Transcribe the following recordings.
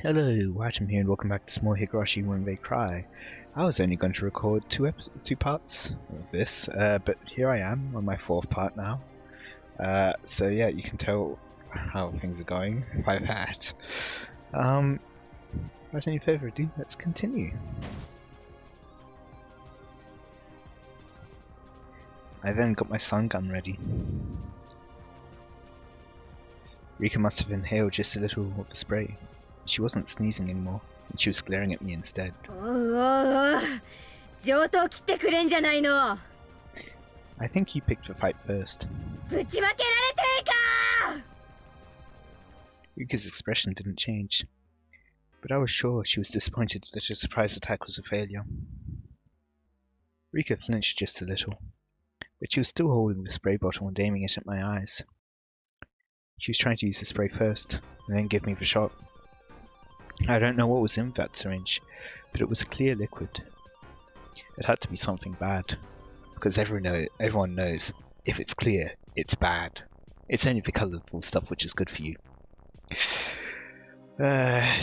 Hello, Watem here and welcome back to Small Higurashi When They Cry. I was only going to record two parts of this, but here I am on my fourth part now. So yeah, you can tell how things are going by that. Without any further ado, let's continue. I then got my sun gun ready. Rika must have inhaled just a little of the spray. She wasn't sneezing anymore, and she was glaring at me instead. I think you picked the fight first. Rika's expression didn't change, but I was sure she was disappointed that her surprise attack was a failure. Rika flinched just a little, but she was still holding the spray bottle and aiming it at my eyes. She was trying to use the spray first, and then give me the shot. I don't know what was in that syringe, but it was a clear liquid. It had to be something bad, because everyone knows if it's clear, it's bad. It's only the colourful stuff which is good for you.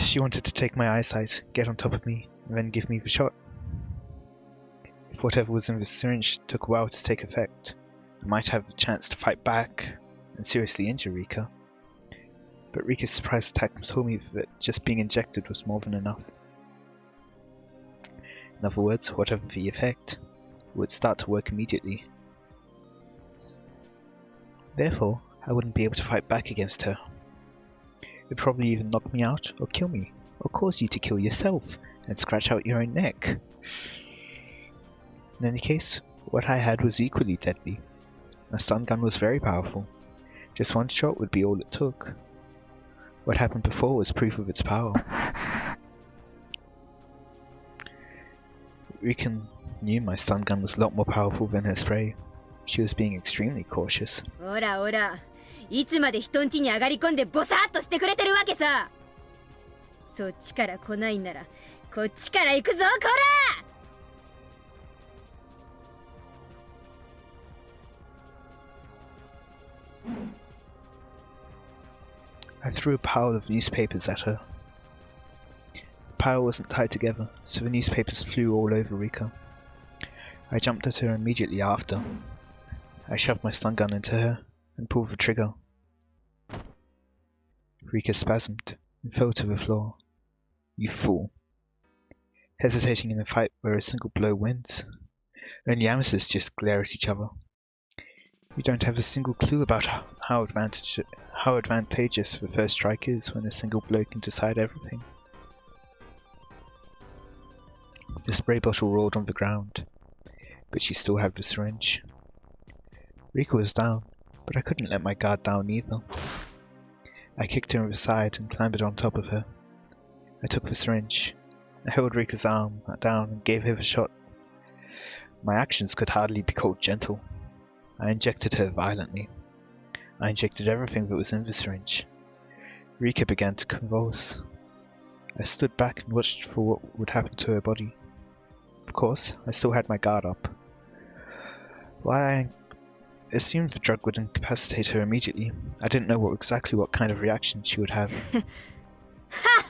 She wanted to take my eyesight, get on top of me, and then give me the shot. If whatever was in the syringe took a while to take effect, I might have a chance to fight back and seriously injure Rika. But Rika's surprise attack told me that just being injected was more than enough. In other words, whatever the effect, it would start to work immediately. Therefore, I wouldn't be able to fight back against her. It would probably even knock me out or kill me, or cause you to kill yourself and scratch out your own neck. In any case, what I had was equally deadly. My stun gun was very powerful. Just one shot would be all it took. What happened before was proof of its power. Rika knew my stun gun was a lot more powerful than her spray. She was being extremely cautious. I threw a pile of newspapers at her. The pile wasn't tied together, so the newspapers flew all over Rika. I jumped at her immediately after. I shoved my stun gun into her and pulled the trigger. Rika spasmed and fell to the floor. You fool. Hesitating in a fight where a single blow wins. Only amateurs just glare at each other. You don't have a single clue about how advantageous the first strike is when a single blow can decide everything. The spray bottle rolled on the ground, but she still had the syringe. Rika was down, but I couldn't let my guard down either. I kicked her in the side and clambered on top of her. I took the syringe. I held Rika's arm down and gave her the shot. My actions could hardly be called gentle. I injected her violently. I injected everything that was in the syringe. Rika began to convulse. I stood back and watched for what would happen to her body. Of course, I still had my guard up. While I assumed the drug would incapacitate her immediately, I didn't know exactly what kind of reaction she would have. Ha!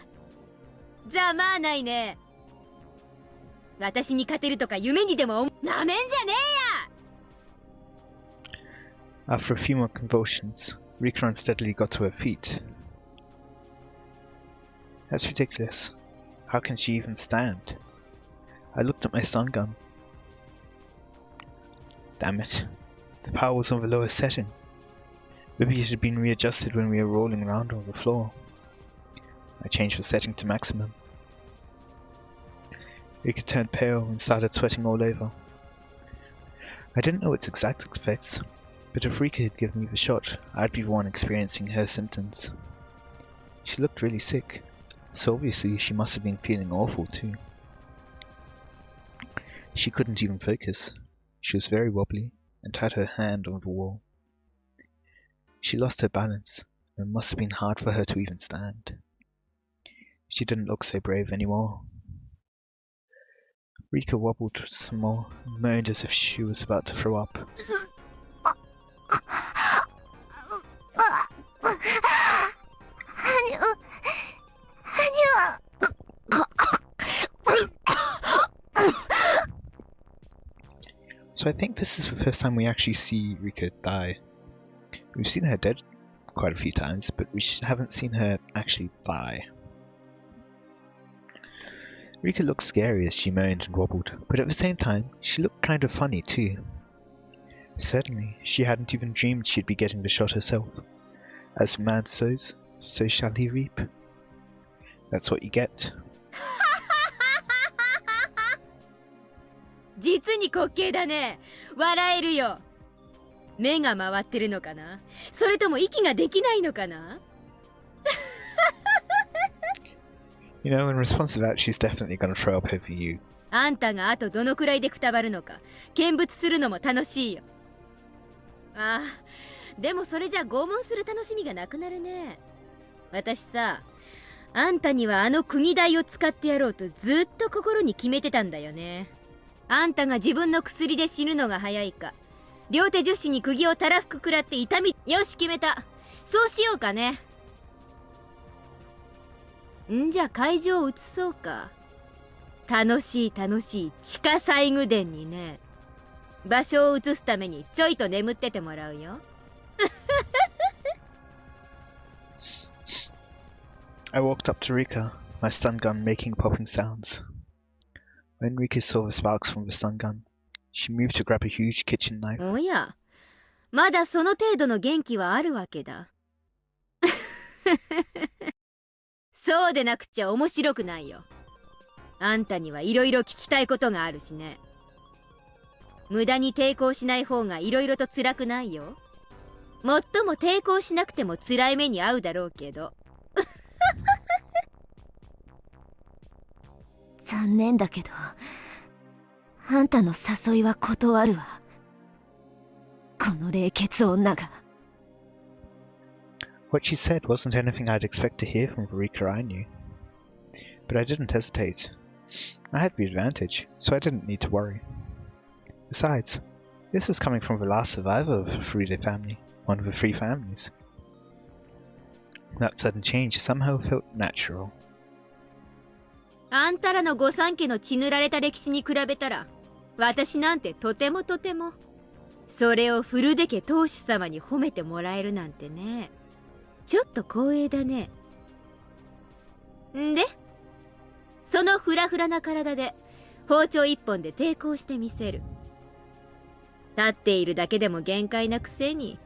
After a few more convulsions, Rika unsteadily got to her feet. That's ridiculous. How can she even stand? I looked at my stun gun. Damn it. The power was on the lowest setting. Maybe it had been readjusted when we were rolling around on the floor. I changed the setting to maximum. Rika turned pale and started sweating all over. I didn't know its exact effects, but if Rika had given me the shot, I'd be the one experiencing her symptoms. She looked really sick, so obviously she must have been feeling awful too. She couldn't even focus. She was very wobbly and had her hand on the wall. She lost her balance, and it must have been hard for her to even stand. She didn't look so brave anymore. Rika wobbled some more and moaned as if she was about to throw up. So I think this is the first time we actually see Rika die. We've seen her dead quite a few times, but we haven't seen her actually die. Rika looked scary as she moaned and wobbled, but at the same time, she looked kind of funny too. Certainly, she hadn't even dreamed she'd be getting the shot herself. As man sows, so shall he reap. That's what you get. 実に滑稽だね。笑えるよ。目が回ってるのかな？それとも息ができないのかな？ You know, in response to that, she's definitely gonna throw up over you. あんたがあとどのくらいでくたばるのか見物するのも楽しいよ。ああ、でもそれじゃ拷問する楽しみがなくなるね。私さ、あんたにはあの釘台を使ってやろうとずっと心に決めてたんだよね。あんたが自分の薬で死ぬのが早いか、両手樹脂に釘をたらふく食らって痛み。よし決めた。そうしようかね。んじゃ会場を移そうか。楽しい地下細具殿にね。場所を移すためにちょいと眠っててもらうよ。I walked up to Rika, my stun gun making popping sounds. When Rika saw the sparks from the stun gun, she moved to grab a huge kitchen knife. おや、まだその程度の元気はあるわけだ。そうでなくちゃ面白くないよ。あんたにはいろいろ聞きたいことがあるしね。無駄に抵抗しない方がいろいろと辛くないよ。もっとも抵抗しなくても辛い目に遭うだろうけど。残念だけど、あんたの誘いは断るわ。この冷血女が。What she said wasn't anything I'd expect to hear from the Rika I knew. But I didn't hesitate. I had the advantage, so I didn't need to worry. Besides, this was coming from the last survivor of the Furude family, one of the three families. That sudden change somehow felt natural. あんたらの御三家の血塗られた歴史に比べたら、私なんてとても。それを古出家当主様に褒めてもらえるなんてね。ちょっと光栄だね。んで、そのフラフラな体で包丁一本で抵抗してみせる。立っているだけでも限界なくせに。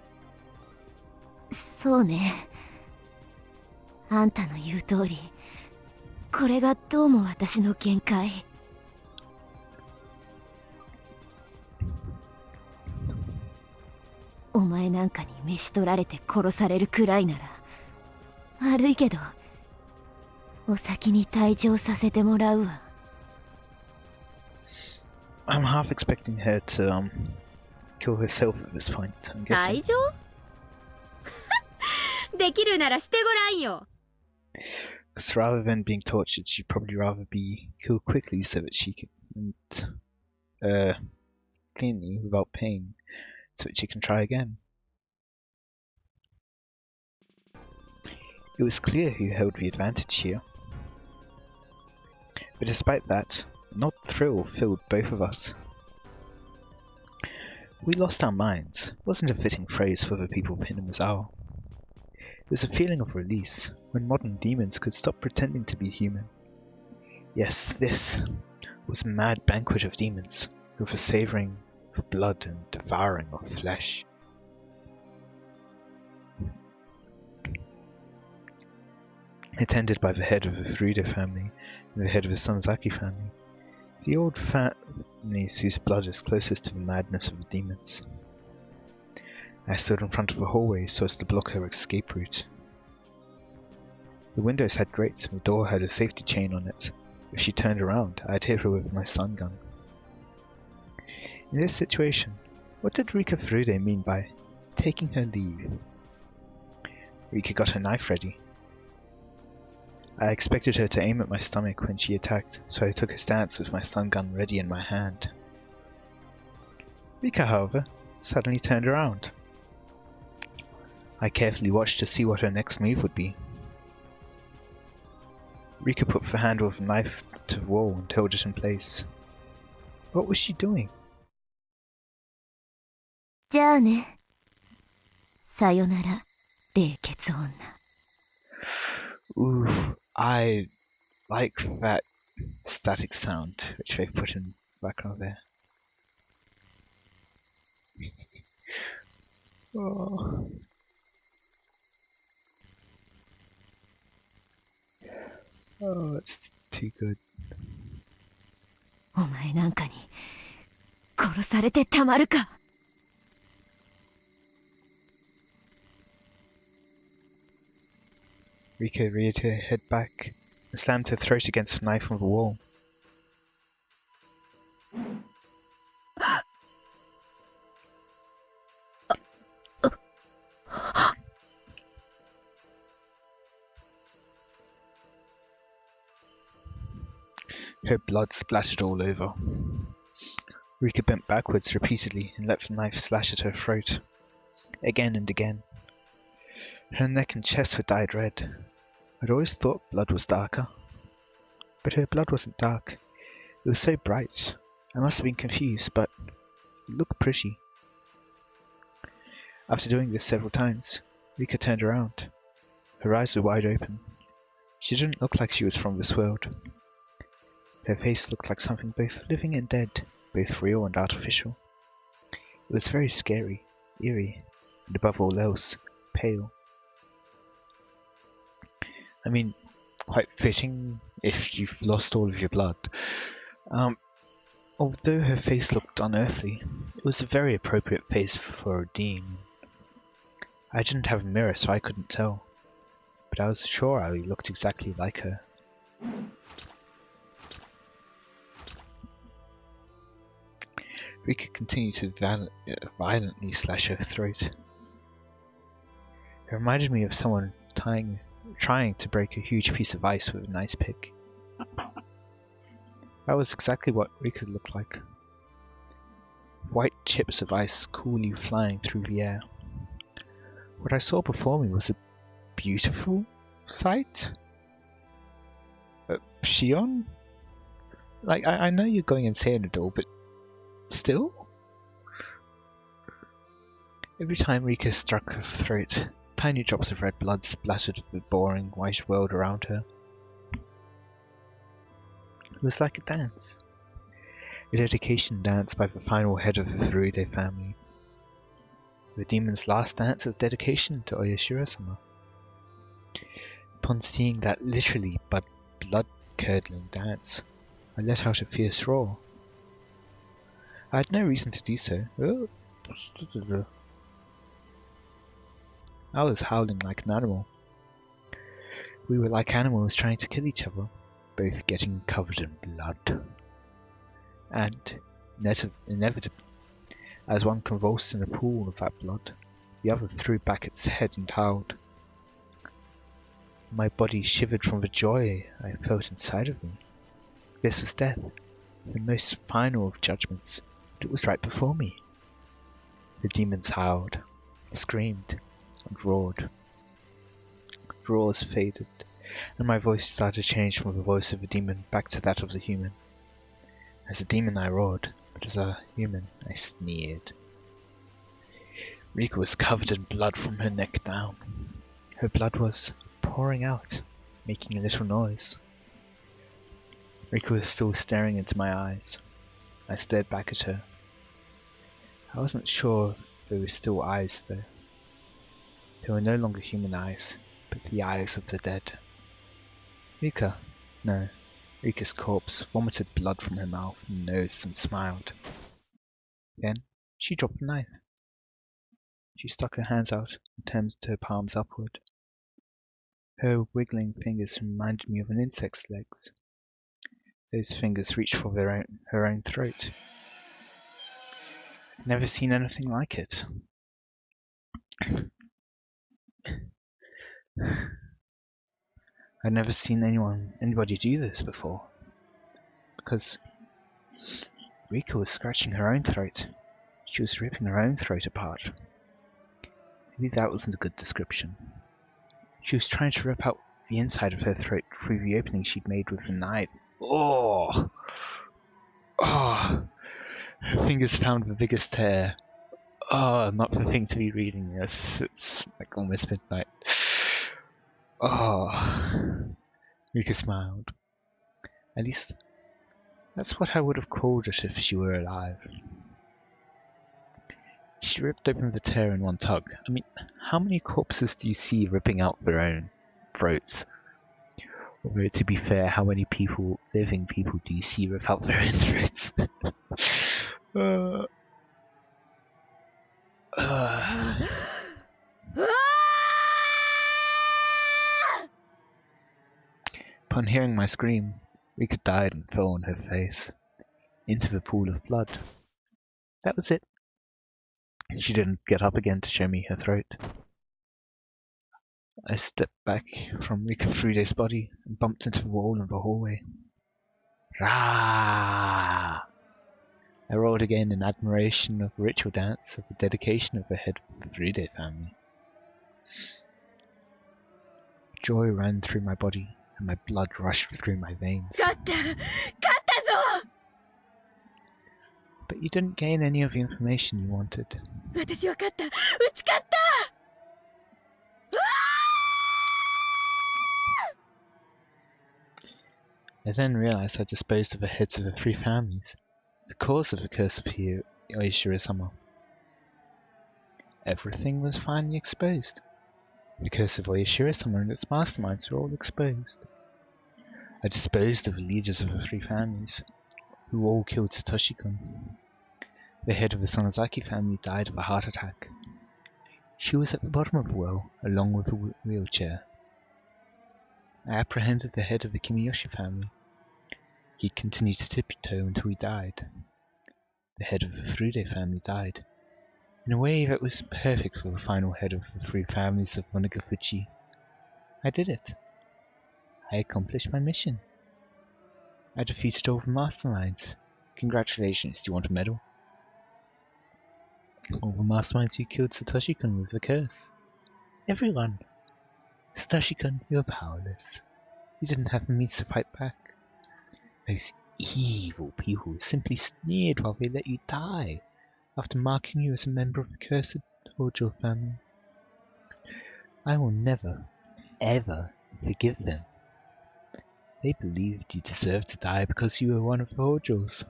そうね。あんたの言う通り、これがどうも私の限界。お前なんかに召し取られて殺されるくらいなら悪いけどお先に退場させてもらうわ。 I'm half expecting her to kill herself at this point, I'm guessing. 退場できるならしてごらんよ。Because rather than being tortured, she'd probably rather be killed quickly so that she can cleanly without pain, so that she can try again. It was clear who held the advantage here. But despite that, an odd thrill filled both of us. We lost our minds wasn't a fitting phrase for the people of Hinamizawa. It was a feeling of release, when modern demons could stop pretending to be human. Yes, this was a mad banquet of demons, with a savouring of blood and devouring of flesh. Attended by the head of the Furude family and the head of the Sonozaki family, the old families whose blood is closest to the madness of the demons. I stood in front of the hallway so as to block her escape route. The windows had grates and the door had a safety chain on it. If she turned around, I'd hit her with my stun gun. In this situation, what did Rika Furude mean by taking her leave? Rika got her knife ready. I expected her to aim at my stomach when she attacked, so I took a stance with my stun gun ready in my hand. Rika, however, suddenly turned around. I carefully watched to see what her next move would be. Rika put the handle of the knife to the wall and held it in place. What was she doing? じゃあね。さよなら、冷血女。Ooh, I like that static sound which they've put in the background there. Oh. Oh, that's too good. お前なんかに殺されてたまるか。Rika reared her head back and slammed her throat against the knife on the wall. Her blood splattered all over. Rika bent backwards repeatedly and let the knife slash at her throat, again and again. Her neck and chest were dyed red. I'd always thought blood was darker, but her blood wasn't dark. It was so bright. I must have been confused, but it looked pretty. After doing this several times, Rika turned around. Her eyes were wide open. She didn't look like she was from this world. Her face looked like something both living and dead, both real and artificial. It was very scary, eerie, and above all else, pale. I mean, quite fitting if you've lost all of your blood. Although her face looked unearthly, it was a very appropriate face for a demon. I didn't have a mirror, so I couldn't tell, but I was sure I looked exactly like her. Rika continued to violently slash her throat. It reminded me of someone trying to break a huge piece of ice with an ice pick. That was exactly what Rika looked like. White chips of ice coolly flying through the air. What I saw before me was a beautiful sight. Shion? Like, I know you're going insane and all, but still? Every time Rika struck her throat, tiny drops of red blood splattered the boring white world around her. It was like a dance. A dedication dance by the final head of the Furude family. The demon's last dance of dedication to Oyashiro-sama. Upon seeing that literally blood-curdling dance, I let out a fierce roar. I had no reason to do so. I was howling like an animal. We were like animals trying to kill each other, both getting covered in blood. And, inevitably, as one convulsed in a pool of that blood, the other threw back its head and howled. My body shivered from the joy I felt inside of me. This was death, the most final of judgments, but it was right before me. The demons howled, screamed, and roared. Roars faded, and my voice started to change from the voice of the demon back to that of the human. As a demon I roared, but as a human I sneered. Rika was covered in blood from her neck down. Her blood was pouring out, making a little noise. Rika was still staring into my eyes. I stared back at her. I wasn't sure if they were still eyes though. They were no longer human eyes, but the eyes of the dead. Rika? No. Rika's corpse vomited blood from her mouth and nose and smiled. Then she dropped the knife. She stuck her hands out and turned her palms upward. Her wiggling fingers reminded me of an insect's legs. Those fingers reached for her own throat. I'd never seen anything like it. I'd never seen anybody do this before. Because Rika was scratching her own throat. She was ripping her own throat apart. Maybe that wasn't a good description. She was trying to rip out the inside of her throat through the opening she'd made with the knife. Oh! Oh! Her fingers found the biggest tear. Oh, not the thing to be reading. Yes, it's like almost midnight. Oh, Rika smiled. At least that's what I would have called it if she were alive. She ripped open the tear in one tug. I mean, how many corpses do you see ripping out their own throats? Or to be fair, how many living people do you see rip out their own throats? Upon hearing my scream, Rika died and fell on her face, into the pool of blood. That was it. She didn't get up again to show me her throat. I stepped back from Rika Frude's body and bumped into the wall in the hallway. Rah! I roared again in admiration of the ritual dance of the dedication of the head of the Frude family. Joy ran through my body and my blood rushed through my veins. But you didn't gain any of the information you wanted. I then realized I disposed of the heads of the 3 families, the cause of the curse of Oishiro-sama. Everything was finally exposed. The curse of Oishiro-sama and its masterminds were all exposed. I disposed of the leaders of the 3 families, who all killed Satoshi-kun. The head of the Sonozaki family died of a heart attack. She was at the bottom of the well, along with a wheelchair. I apprehended the head of the Kimiyoshi family. He continued to tiptoe until he died. The head of the Frude family died, in a way that was perfect for the final head of the 3 families of Onagafuchi. I did it. I accomplished my mission. I defeated all the masterminds. Congratulations, do you want a medal? All the masterminds who killed Satoshi-kun with the curse. Everyone. Satoshi-kun, you were powerless. You didn't have the means to fight back. Those evil people simply sneered while they let you die, after marking you as a member of the cursed Hojo family. I will never, ever forgive them. They believed you deserved to die because you were one of the Hojos.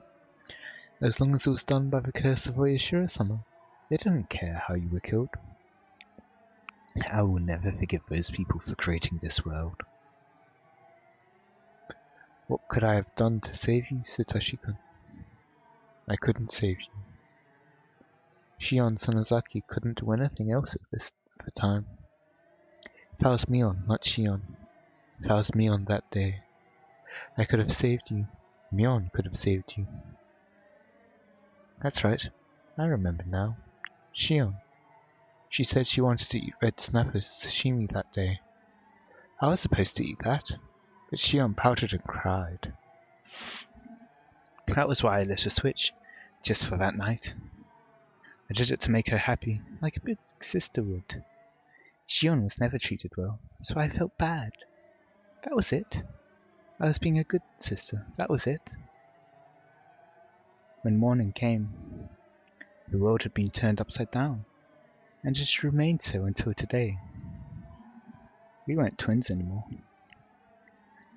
As long as it was done by the curse of Oishiro-sama, they didn't care how you were killed. I will never forgive those people for creating this world. What could I have done to save you, Satoshi-kun? I couldn't save you. Shion Sonozaki couldn't do anything else at the time. If I was Mion, not Shion. If I was Mion that day, I could have saved you. Mion could have saved you. That's right. I remember now. Shion. She said she wanted to eat red snappers sashimi that day. I was supposed to eat that, but Shion pouted and cried. That was why I let her switch, just for that night. I did it to make her happy, like a big sister would. Shion was never treated well, so I felt bad. That was it. I was being a good sister, that was it. When morning came, the world had been turned upside down, and it remained so until today. We weren't twins anymore.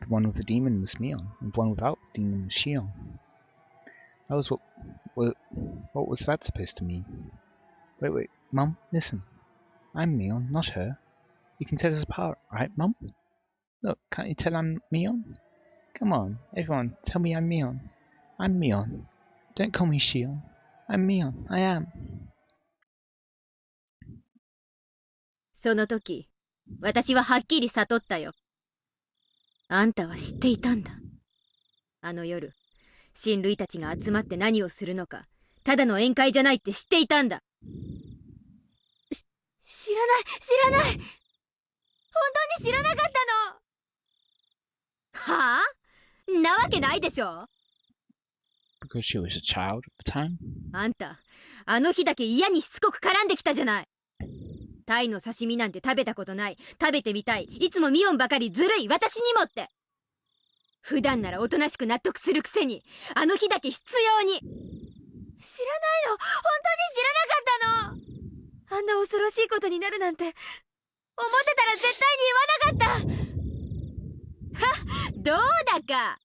The one with the demon was Mion, and the one without the demon was Shion. That was what was that supposed to mean? Wait, Mum, listen. I'm Mion, not her. You can tell us apart, right, Mum? Look, can't you tell I'm Mion? Come on, everyone, tell me I'm Mion. I'm Mion. Don't call me Shion. I'm Mion, I am. その時、私ははっきり悟ったよ。あんたは知っていたんだ。あの夜、親類たちが集まって何をするのか、ただの宴会じゃないって知っていたんだ。知らない。本当に知らなかったの。はあ？なわけないでしょ。Because she was a child at the time? あんた、あの日だけ嫌にしつこく絡んできたじゃない。タイの刺身なんて食べたことない、食べてみたい、いつもミオンばかりずるい、私にもって。普段ならおとなしく納得するくせに、あの日だけ必要に。知らないの、本当に知らなかったの。あんな恐ろしいことになるなんて思ってたら絶対に言わなかった。はっ、どうだか。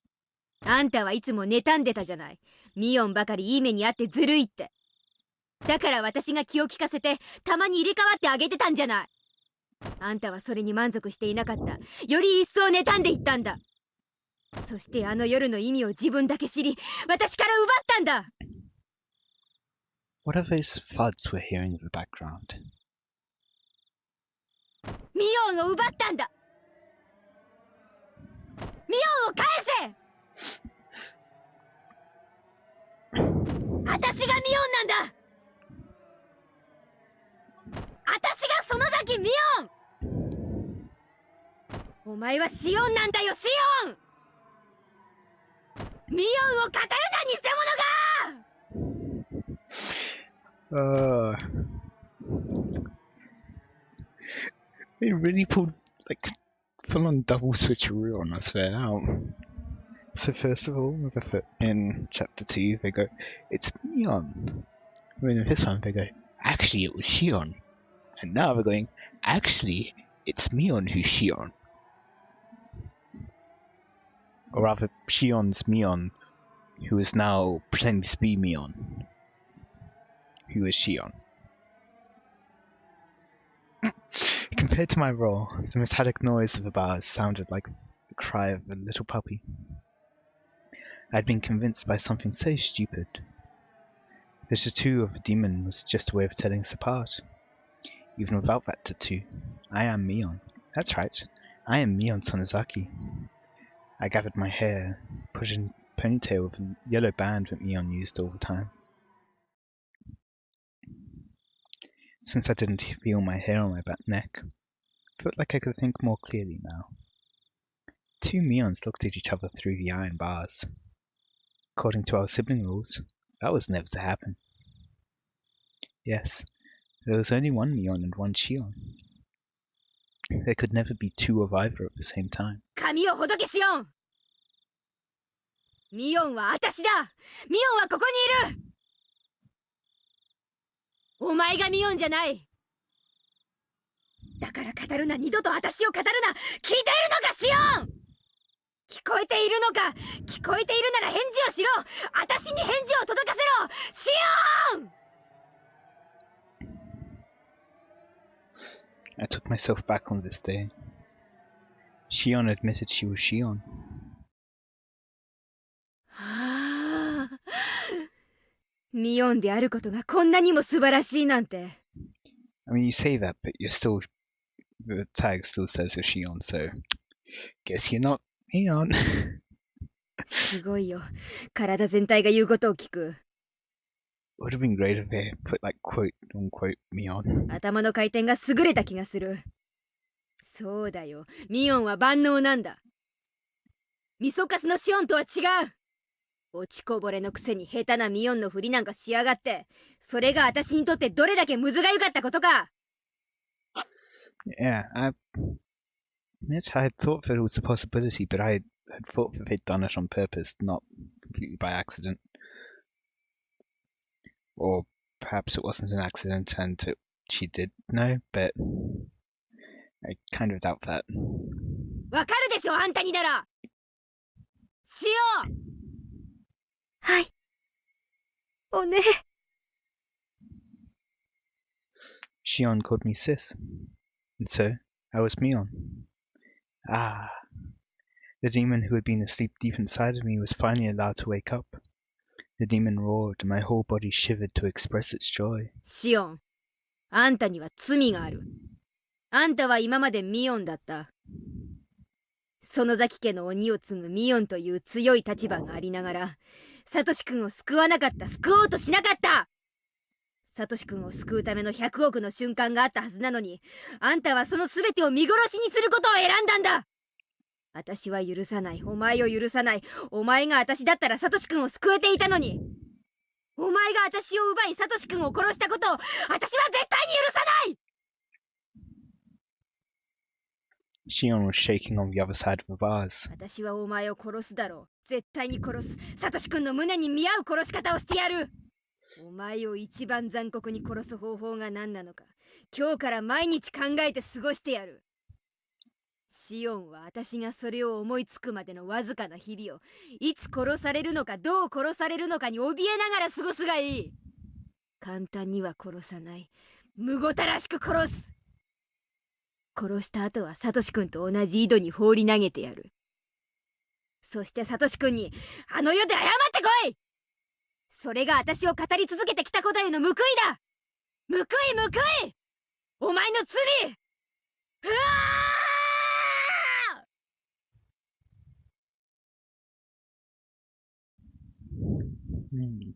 あんたはいつも妬んでたじゃない。ミオンばかりいい目にあってずるいって。だから私が気を利かせてたまに入れ替わってあげてたんじゃない。あんたはそれに満足していなかった。より一層妬んでいったんだ。そしてあの夜の意味を自分だけ知り、私から奪ったんだ。What are those thuds we're hearing in the background? ミオンを奪ったんだ。ミオンを返せ。私がミオンなんだ。私がその先ミオン。お前はシオンなんだよ、シオン。ミオンを語るな、偽物が。They really pulled like full on double switcheroo on us there. So first of all, in chapter 2, they go, "It's Mion." And in this one, they go, "Actually, it was Shion." And now they're going, "Actually, it's Mion who's Shion." Or rather, Shion's Mion, who is now pretending to be Mion, who is Shion. Compared to my role, the metallic noise of the bars sounded like the cry of a little puppy. I had been convinced by something so stupid. The tattoo of a demon was just a way of telling us apart. Even without that tattoo, I am Mion. That's right, I am Mion Sonozaki. I gathered my hair, put in a ponytail with a yellow band that Mion used all the time. Since I didn't feel my hair on my back neck, I felt like I could think more clearly now. Two Mions looked at each other through the iron bars. According to our sibling rules, that was never to happen. Yes, there was only one Mion and one Shion. There could never be two of either at the same time. 髪をほどけシオン。ミオンは私だ。ミオンはここにいる。お前がミオンじゃない。だから語るな、二度と私を語るな。聞いているのか、シオン。聞こえているのか。聞こえているなら返事をしろ。私に返事を届かせろ、シオン。I took myself back on this day. Shion admitted she was Shion. はあ、ミオンであることがこんなにも素晴らしいなんて。I mean, you say that, but you're still... The tag still says you're Shion, so... Guess you're not Mion. すごいよ。体全体が言うことを聞く。Would have been great if they put like quote unquote Mion. 頭の回転が優れた気がする。そうだよ。ミオンは万能なんだ。みそかすのシオンとは違う。落ちこぼれのくせに下手なミオンのふりなんかしやがって。それが私にとってどれだけむずがゆかったことか。Yeah, I had thought that it was a possibility, but I had thought that they'd done it on purpose, not completely by accident. Or perhaps it wasn't an accident and she did know, but I kind of doubt that. わかるでしょ、あんたになら。シオン。はい。おね。Shion called me sis, and so I was Mion. Ah, the demon who had been asleep deep inside of me was finally allowed to wake up. The demon roared, and my whole body shivered to express its joy. シオン、あんたには罪がある。あんたは今までミオンだった。園崎家の鬼を継ぐミオンという強い立場がありながら、サトシ君を救わなかった、救おうとしなかった。サトシ君を救うための100億の瞬間があったはずなのに、あんたはその全てを見殺しにすることを選んだんだ。私は許さない、お前を許さない。お前が私だったらサトシ君を救えていたのに。お前が私を奪いサトシ君を殺したことを私は絶対に許さない。Shion was shaking on the other side of the vase. 私はお前を殺すだろう。絶対に殺す。サトシ君の胸に見合う殺し方をしてやる。お前を一番残酷に殺す方法が何なのか、今日から毎日考えて過ごしてやる。シオンは私がそれを思いつくまでのわずかな日々をいつ殺されるのかどう殺されるのかに怯えながら過ごすがいい。簡単には殺さない。むごたらしく殺す。殺した後はサトシ君と同じ井戸に放り投げてやる。そしてサトシ君にあの世で謝ってこい。それが私を語り続けてきたことへの報いだ。報い報い、お前の罪。うわHmm.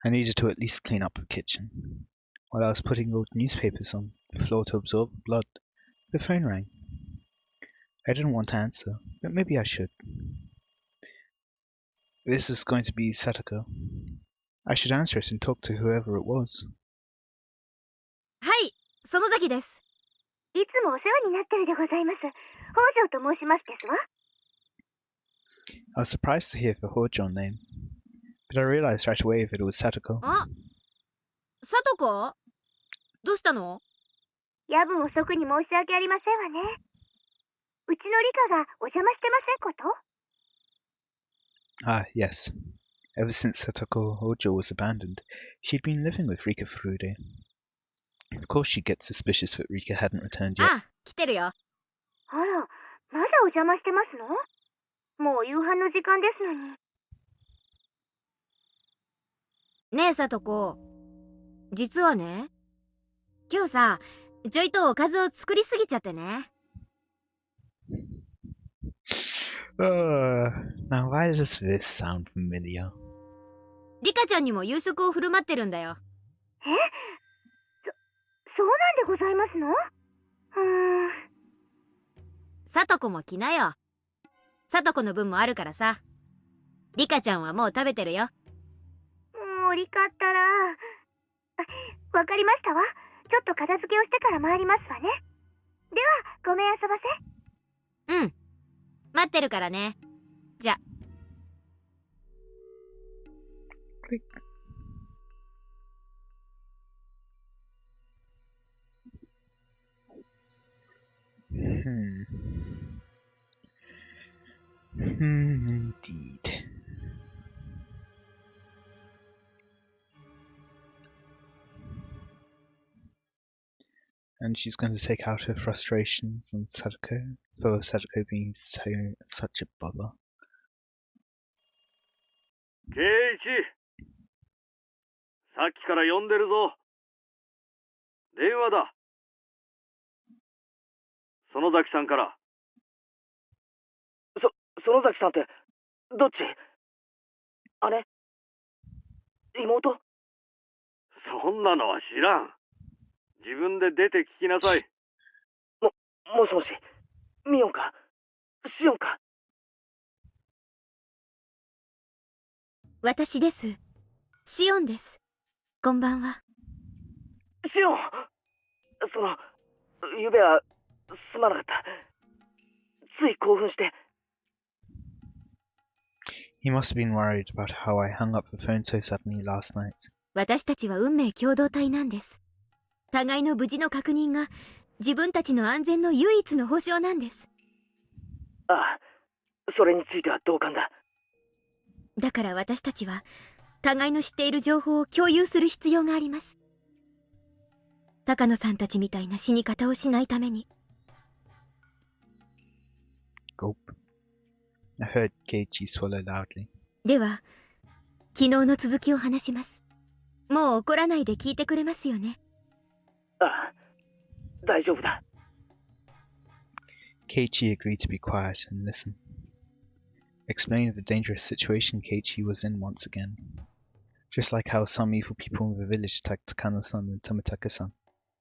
I needed to at least clean up the kitchen. While I was putting old newspapers on the floor to absorb the blood, the phone rang. I didn't want to answer, but maybe I should. This is going to be Satoko. I should answer it and talk to whoever it was. はい、園崎です。いつもお世話になってるでございます。北条と申しますですわ。I was surprised to hear the Hojo name, but I realized right away that it was Satoko. あ、さとこ？どうしたの？夜分遅くに申し訳ありませんわね。うちのリカがお邪魔してませんこと？ Ah, yes. Ever since Satoko Hojo was abandoned, she'd been living with Rika Furude. Of course she'd get suspicious that Rika hadn't returned yet. あ、来てるよ。あら、まだお邪魔してますの？もう夕飯の時間ですのに。ねえさとこ、実はね、今日さ、ちょいとおかずを作りすぎちゃってね。Now why does this sound familiar? リカちゃんにも夕食を振る舞ってるんだよ。そうなんでございますの？さとこも来なよ。さとこの分もあるからさ。リカちゃんはもう食べてるよ。もうリカったら。わかりましたわ。ちょっと片付けをしてから参りますわね。では、ごめんあそばせ。うん。待ってるからね。じゃ。Indeed. And she's going to take out her frustrations on Sadako for Sadako being such a bother. 圭一、さっきから呼んでるぞ。電話だ。園崎さんから。園崎さんってどっち？姉？妹？そんなのは知らん。自分で出て聞きなさい。もしもし、ミオンか？シオンか？私です。シオンです。こんばんは。シオン！ゆべはすまなかった。つい興奮して。He must have been worried about how I hung up the phone so suddenly last night. 私たちは運命共同体なんです。互いの無事の確認が自分たちの安全の唯一の保証なんです。ああ、それについては同感だ。だから私たちは互いの知っている情報を共有する必要があります。高野さんたちみたいな死に方をしないために。Gulp. I heard Keiichi swallow loudly. では、昨日の続きを話します。もう怒らないで聞いてくれますよね。ああ、大丈夫だ。Keiichi agreed to be quiet and listen. Explained the dangerous situation Keiichi was in once again. Just like how some evil people in the village attacked Takano-san and Tomitaka-san.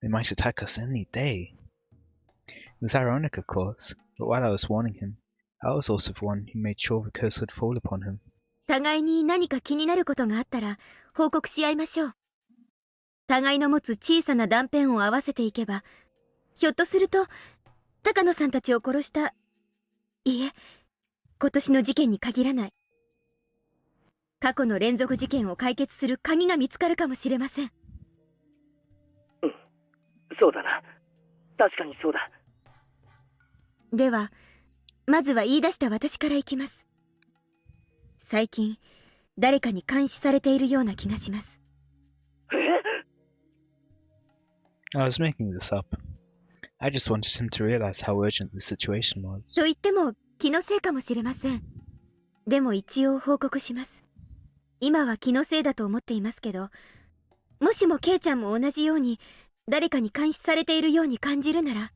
They might attack us any day. It was ironic, of course, but while I was warning him, I was also the one who made sure the curse would fall upon him. 互いに何か気になることがあったら報告し合いましょう。互いの持つ小さな断片を合わせていけば、ひょっとすると高野さんたちを殺したいえ今年の事件に限らない過去の連続事件を解決する鍵が見つかるかもしれません。そうだな。確かにそうだ。ではまずは言い出した私からいきます。最近誰かに監視されているような気がします。I was making this up. I just wanted him to realize how urgent the situation was. と言っても気のせいかもしれません。でも一応報告します。今は気のせいだと思っていますけど、もしもケイちゃんも同じように誰かに監視されているように感じるなら、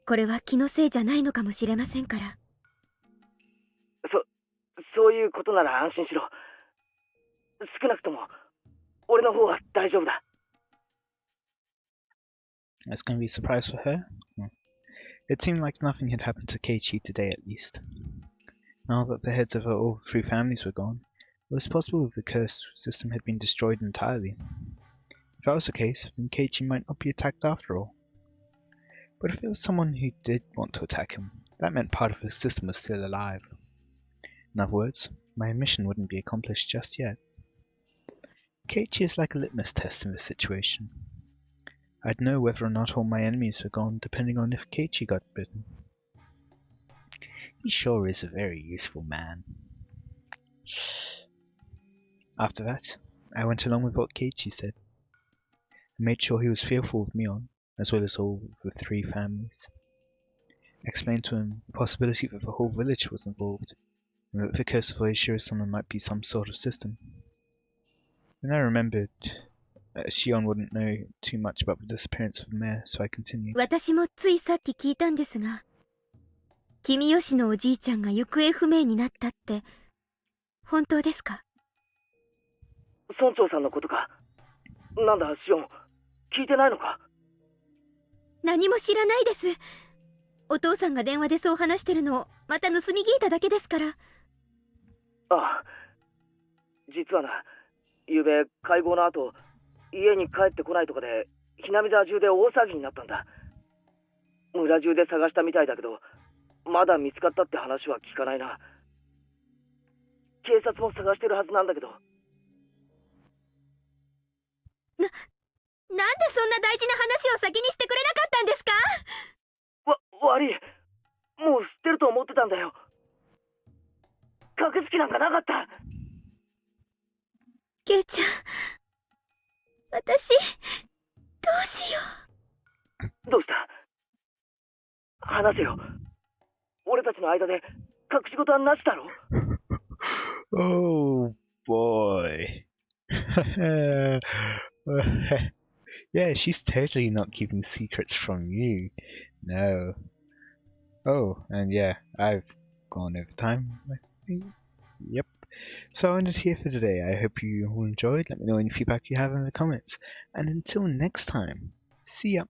これは気のせいじゃないのかもしれませんから。そういうことなら安心しろ。少なくとも俺の方は大丈夫だ。It's going to be a surprise for her? It seemed like nothing had happened to Keiichi today at least. Now that the heads of all three families were gone, it was possible the curse system had been destroyed entirely. If that was the case, then Keiichi might not be attacked after all. But if it was someone who did want to attack him, that meant part of the system was still alive. In other words, my mission wouldn't be accomplished just yet. Keiichi is like a litmus test in this situation. I'd know whether or not all my enemies were gone depending on if Keiichi got bitten. He sure is a very useful man. After that, I went along with what Keiichi said. I made sure he was fearful of Mion, as well as all the three families. I explained to him the possibility that the whole village was involved, and that the curse of Oishiro-sama might be some sort of system. Then I remembered Shion wouldn't know too much about the disappearance of the mayor, so I continued. 私もついさっき聞いたんですが、君吉のおじいちゃんが行方不明になったって本当ですか？村長さんのことか。なんだシオン、聞いてないのか？何も知らないです。お父さんが電話でそう話してるのをまた盗み聞いただけですから。ああ、実はな、ゆうべ会合の後、家に帰ってこないとかでひなみ沢中で大騒ぎになったんだ。村中で探したみたいだけど、まだ見つかったって話は聞かないな。警察も探してるはずなんだけど。なんでそんな大事な話を先にしてくれなかったんですか？悪い。もう知ってると思ってたんだよ。隠す気なんかなかった。ケイちゃん、私どうしよう。どうした？話せよ。俺たちの間で隠し事はなしだろ。Oh boy. Yeah, she's totally not keeping secrets from you. No. Oh, and yeah, I've gone over time, I think. Yep. So I'll end it here for today. I hope you all enjoyed. Let me know any feedback you have in the comments. And until next time, see ya.